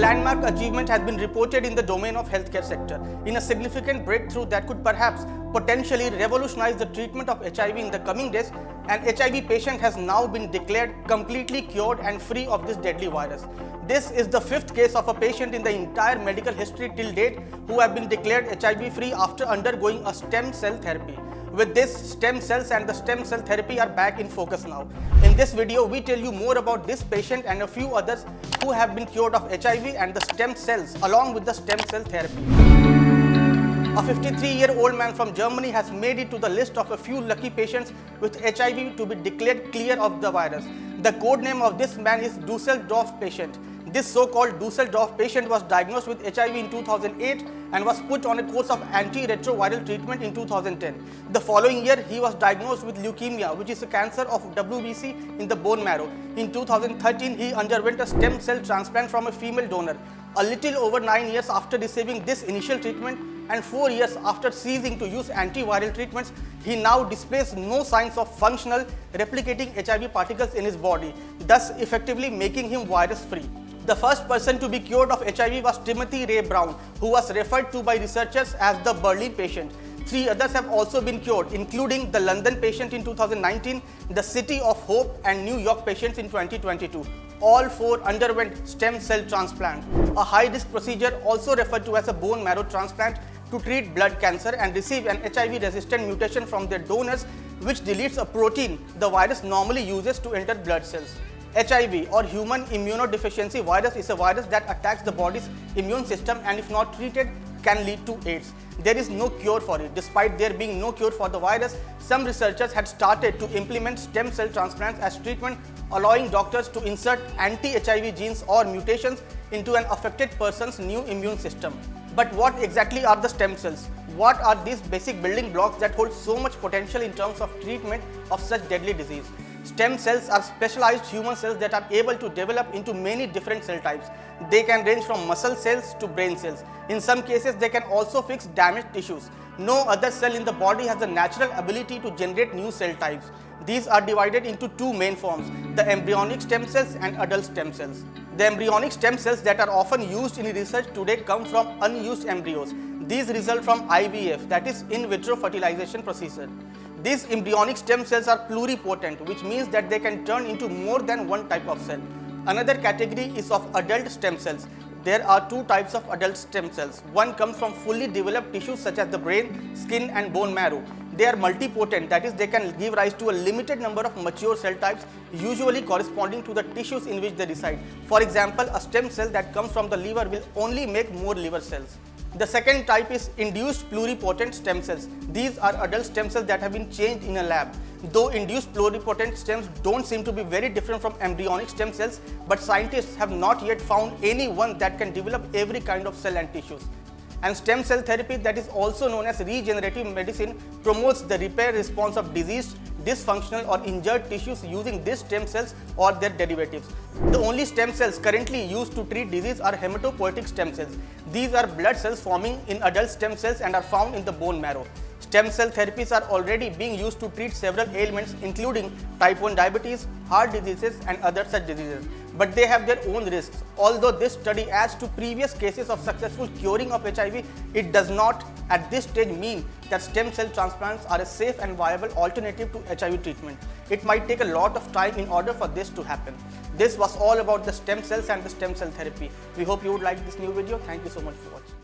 landmark achievement has been reported in the domain of healthcare sector, in a significant breakthrough that could perhaps potentially revolutionize the treatment of HIV in the coming days. An HIV patient has now been declared completely cured and free of this deadly virus. This is the fifth case of a patient in the entire medical history till date who have been declared HIV free after undergoing a stem cell therapy. With this, stem cells and the stem cell therapy are back in focus now. In this video, we tell you more about this patient and a few others who have been cured of HIV and the stem cells along with the stem cell therapy. A 53-year-old man from Germany has made it to the list of a few lucky patients with HIV to be declared clear of the virus. The code name of this man is Dusseldorf patient. This so-called Dusseldorf patient was diagnosed with HIV in 2008 and was put on a course of antiretroviral treatment in 2010. The following year, he was diagnosed with leukemia, which is a cancer of WBC in the bone marrow. In 2013, he underwent a stem cell transplant from a female donor. A little over 9 years after receiving this initial treatment and 4 years after ceasing to use antiviral treatments, he now displays no signs of functional replicating HIV particles in his body, thus effectively making him virus-free. The first person to be cured of HIV was Timothy Ray Brown, who was referred to by researchers as the Berlin patient. 3 others have also been cured, including the London patient in 2019, the City of Hope and New York patients in 2022. All 4 underwent stem cell transplant, a high-risk procedure also referred to as a bone marrow transplant to treat blood cancer and receive an HIV-resistant mutation from their donors, which deletes a protein the virus normally uses to enter blood cells. HIV or human immunodeficiency virus is a virus that attacks the body's immune system and if not treated can lead to AIDS. There is no cure for it. Despite there being no cure for the virus, some researchers had started to implement stem cell transplants as treatment, allowing doctors to insert anti-HIV genes or mutations into an affected person's new immune system. But what exactly are the stem cells? What are these basic building blocks that hold so much potential in terms of treatment of such deadly disease? Stem cells are specialized human cells that are able to develop into many different cell types. They can range from muscle cells to brain cells. In some cases, they can also fix damaged tissues. No other cell in the body has the natural ability to generate new cell types. These are divided into 2 main forms, the embryonic stem cells and adult stem cells. The embryonic stem cells that are often used in research today come from unused embryos. These result from IVF, that is in vitro fertilization procedure. These embryonic stem cells are pluripotent, which means that they can turn into more than one type of cell. Another category is of adult stem cells. There are 2 types of adult stem cells. One comes from fully developed tissues such as the brain, skin and bone marrow. They are multipotent, that is they can give rise to a limited number of mature cell types, usually corresponding to the tissues in which they reside. For example, a stem cell that comes from the liver will only make more liver cells. The second type is induced pluripotent stem cells. These are adult stem cells that have been changed in a lab. Though induced pluripotent stems don't seem to be very different from embryonic stem cells, but scientists have not yet found any one that can develop every kind of cell and tissues. And stem cell therapy, that is also known as regenerative medicine, promotes the repair response of diseased, dysfunctional or injured tissues using these stem cells or their derivatives. The only stem cells currently used to treat disease are hematopoietic stem cells. These are blood cells forming in adult stem cells and are found in the bone marrow. Stem cell therapies are already being used to treat several ailments including type 1 diabetes, heart diseases and other such diseases. But they have their own risks. Although this study adds to previous cases of successful curing of HIV, it does not at this stage mean that stem cell transplants are a safe and viable alternative to HIV treatment. It might take a lot of time in order for this to happen. This was all about the stem cells and the stem cell therapy. We hope you would like this new video. Thank you so much for watching.